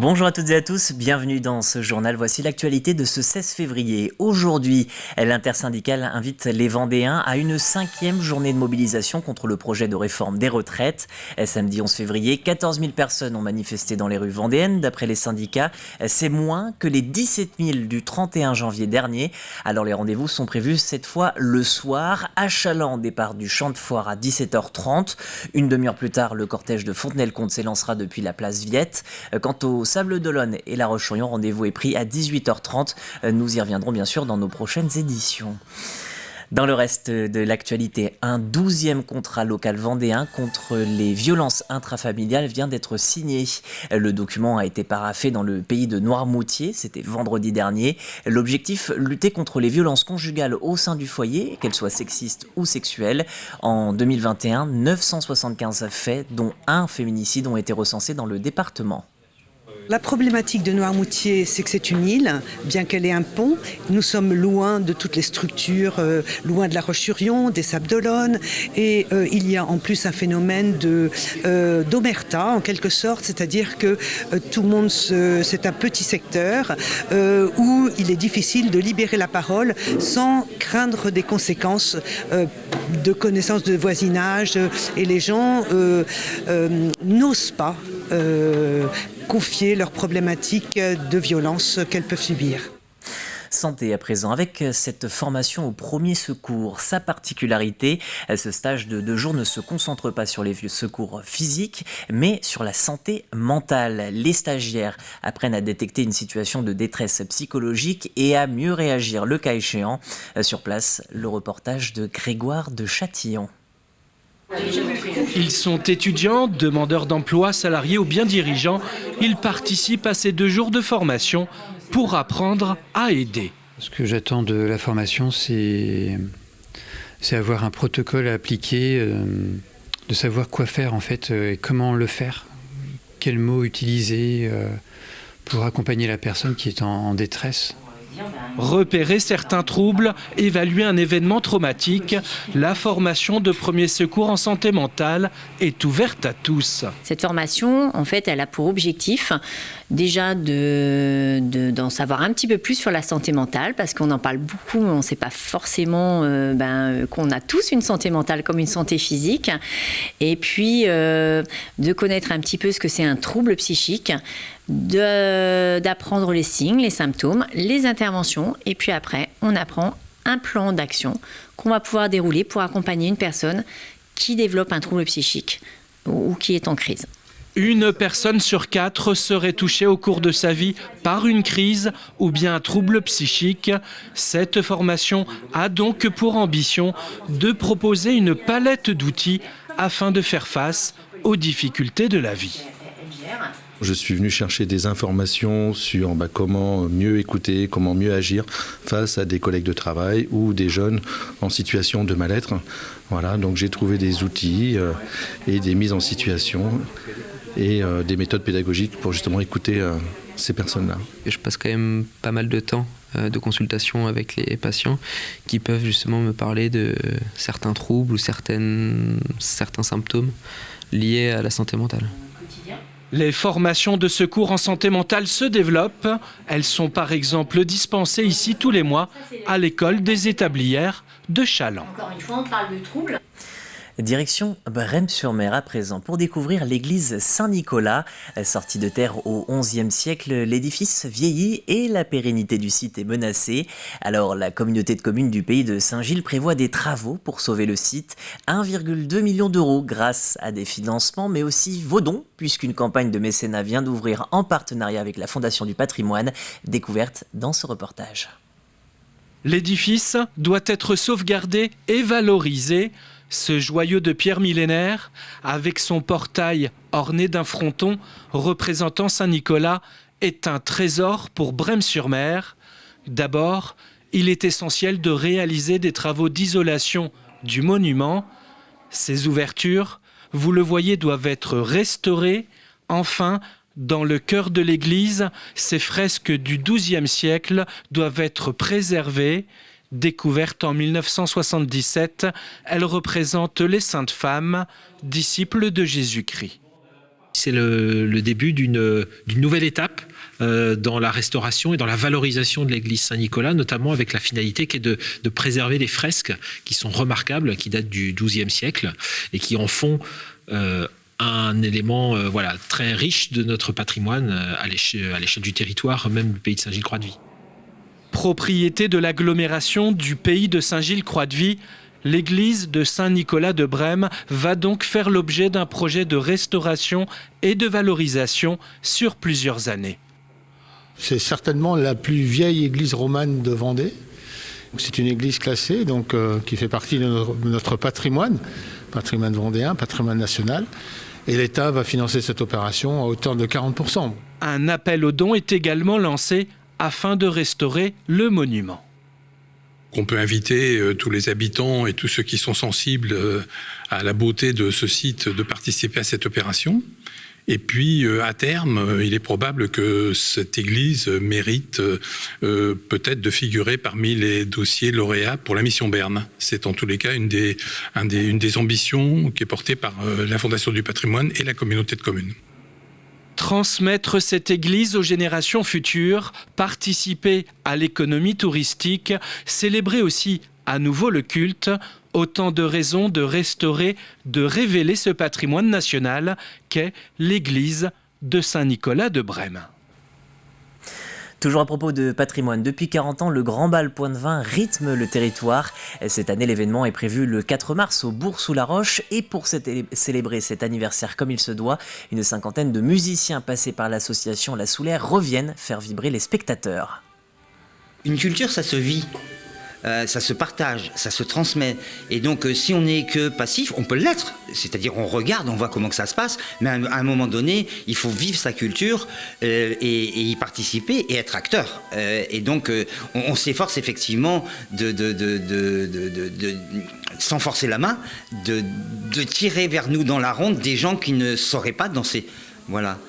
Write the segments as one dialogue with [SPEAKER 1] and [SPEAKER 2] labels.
[SPEAKER 1] Bonjour à toutes et à tous, bienvenue dans ce journal. Voici l'actualité de ce 16 février. Aujourd'hui, l'intersyndicale invite les Vendéens à une 5e journée de mobilisation contre le projet de réforme des retraites. Samedi 11 février, 14 000 personnes ont manifesté dans les rues vendéennes. D'après les syndicats, c'est moins que les 17 000 du 31 janvier dernier. Alors les rendez-vous sont prévus cette fois le soir à Chaland, départ du champ de foire à 17h30. Une demi-heure plus tard, le cortège de Fontenay-le-Comte s'élancera depuis la place Viette. Quant au Sables-d'Olonne et La Roche-sur-Yon, rendez-vous est pris à 18h30. Nous y reviendrons bien sûr dans nos prochaines éditions. Dans le reste de l'actualité, un 12e contrat local vendéen contre les violences intrafamiliales vient d'être signé. Le document a été paraphé dans le pays de Noirmoutier, c'était vendredi dernier. L'objectif, lutter contre les violences conjugales au sein du foyer, qu'elles soient sexistes ou sexuelles. En 2021, 975 faits, dont un féminicide, ont été recensés dans le département.
[SPEAKER 2] La problématique de Noirmoutier, c'est que c'est une île, bien qu'elle ait un pont. Nous sommes loin de toutes les structures, loin de La Roche-sur-Yon, des Sables-d'Olonne. Et il y a en plus un phénomène d'omerta, en quelque sorte, c'est-à-dire que tout le monde, c'est un petit secteur où il est difficile de libérer la parole sans craindre des conséquences de connaissances de voisinage. Et les gens n'osent pas confier leurs problématiques de violence qu'elles peuvent subir.
[SPEAKER 1] Santé à présent, avec cette formation au premier secours. Sa particularité, ce stage de 2 jours ne se concentre pas sur les secours physiques, mais sur la santé mentale. Les stagiaires apprennent à détecter une situation de détresse psychologique et à mieux réagir le cas échéant. Sur place, le reportage de Grégoire de Châtillon.
[SPEAKER 3] Ils sont étudiants, demandeurs d'emploi, salariés ou bien dirigeants. Ils participent à ces 2 jours de formation pour apprendre à aider.
[SPEAKER 4] Ce que j'attends de la formation, c'est avoir un protocole à appliquer, de savoir quoi faire en fait et comment le faire, quels mots utiliser pour accompagner la personne qui est en détresse.
[SPEAKER 3] Repérer certains troubles, évaluer un événement traumatique, la formation de premier secours en santé mentale est ouverte à tous.
[SPEAKER 5] Cette formation, en fait, elle a pour objectif déjà d'en savoir un petit peu plus sur la santé mentale, parce qu'on en parle beaucoup, mais on ne sait pas forcément qu'on a tous une santé mentale comme une santé physique. Et puis, de connaître un petit peu ce que c'est un trouble psychique, d'apprendre les signes, les symptômes, les interventions, et puis après, on apprend un plan d'action qu'on va pouvoir dérouler pour accompagner une personne qui développe un trouble psychique ou qui est en crise.
[SPEAKER 3] Une personne sur 4 serait touchée au cours de sa vie par une crise ou bien un trouble psychique. Cette formation a donc pour ambition de proposer une palette d'outils afin de faire face aux difficultés de la vie.
[SPEAKER 6] Je suis venu chercher des informations sur comment mieux écouter, comment mieux agir face à des collègues de travail ou des jeunes en situation de mal-être. Voilà, donc j'ai trouvé des outils et des mises en situation et des méthodes pédagogiques pour justement écouter ces personnes-là.
[SPEAKER 7] Je passe quand même pas mal de temps de consultation avec les patients qui peuvent justement me parler de certains troubles ou certains symptômes liés à la santé mentale.
[SPEAKER 3] Les formations de secours en santé mentale se développent. Elles sont par exemple dispensées ici tous les mois à l'école des établières de Chaland.
[SPEAKER 5] Encore une fois, on parle de troubles.
[SPEAKER 1] Direction Brême-sur-Mer à présent pour découvrir l'église Saint-Nicolas. Sortie de terre au XIe siècle, l'édifice vieillit et la pérennité du site est menacée. Alors la communauté de communes du pays de Saint-Gilles prévoit des travaux pour sauver le site. 1,2 million d'euros grâce à des financements mais aussi vos dons, puisqu'une campagne de mécénat vient d'ouvrir en partenariat avec la Fondation du patrimoine. Découverte dans ce reportage.
[SPEAKER 3] L'édifice doit être sauvegardé et valorisé. Ce joyau de pierre millénaire, avec son portail orné d'un fronton représentant Saint-Nicolas, est un trésor pour Brême-sur-Mer. D'abord, il est essentiel de réaliser des travaux d'isolation du monument. Ses ouvertures, vous le voyez, doivent être restaurées. Enfin, dans le cœur de l'église, ces fresques du XIIe siècle doivent être préservées. Découverte en 1977, elle représente les saintes femmes, disciples de Jésus-Christ.
[SPEAKER 8] C'est le début d'une nouvelle étape dans la restauration et dans la valorisation de l'église Saint-Nicolas, notamment avec la finalité qui est de préserver les fresques qui sont remarquables, qui datent du XIIe siècle et qui en font un élément très riche de notre patrimoine à l'échelle du territoire, même du pays de Saint-Gilles-Croix-de-Vie.
[SPEAKER 3] Propriété de l'agglomération du pays de Saint-Gilles-Croix-de-Vie, l'église de Saint-Nicolas de Brême va donc faire l'objet d'un projet de restauration et de valorisation sur plusieurs années.
[SPEAKER 9] C'est certainement la plus vieille église romane de Vendée. C'est une église classée donc, qui fait partie de notre patrimoine vendéen, patrimoine national. Et l'État va financer cette opération à hauteur de 40%.
[SPEAKER 3] Un appel aux dons est également lancé afin de restaurer le monument.
[SPEAKER 10] On peut inviter tous les habitants et tous ceux qui sont sensibles à la beauté de ce site de participer à cette opération. Et puis, à terme, il est probable que cette église mérite peut-être de figurer parmi les dossiers lauréats pour la mission Berne. C'est en tous les cas une des ambitions qui est portée par la Fondation du patrimoine et la communauté de communes.
[SPEAKER 3] Transmettre cette église aux générations futures, participer à l'économie touristique, célébrer aussi à nouveau le culte, autant de raisons de restaurer, de révéler ce patrimoine national qu'est l'église de Saint-Nicolas de Brême.
[SPEAKER 1] Toujours à propos de patrimoine, depuis 40 ans, le Grand Bal Point de Vin rythme le territoire. Cette année, l'événement est prévu le 4 mars au Bourg-sous-la-Roche. Et pour célébrer cet anniversaire comme il se doit, une cinquantaine de musiciens passés par l'association La Soulaire reviennent faire vibrer les spectateurs.
[SPEAKER 11] Une culture, ça se vit. Ça se partage, ça se transmet. Et donc, si on n'est que passif, on peut l'être. C'est-à-dire, on regarde, on voit comment que ça se passe, mais à un moment donné, il faut vivre sa culture et y participer et être acteur. Et donc, on s'efforce effectivement sans forcer la main, de tirer vers nous dans la ronde des gens qui ne sauraient pas danser. Voilà.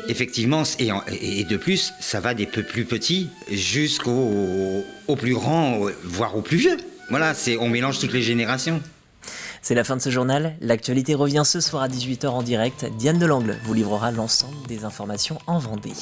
[SPEAKER 11] Effectivement, et de plus, ça va des peu plus petits jusqu'aux plus grands, voire aux plus vieux. Voilà, on mélange toutes les générations.
[SPEAKER 1] C'est la fin de ce journal. L'actualité revient ce soir à 18h en direct. Diane Delangle vous livrera l'ensemble des informations en Vendée.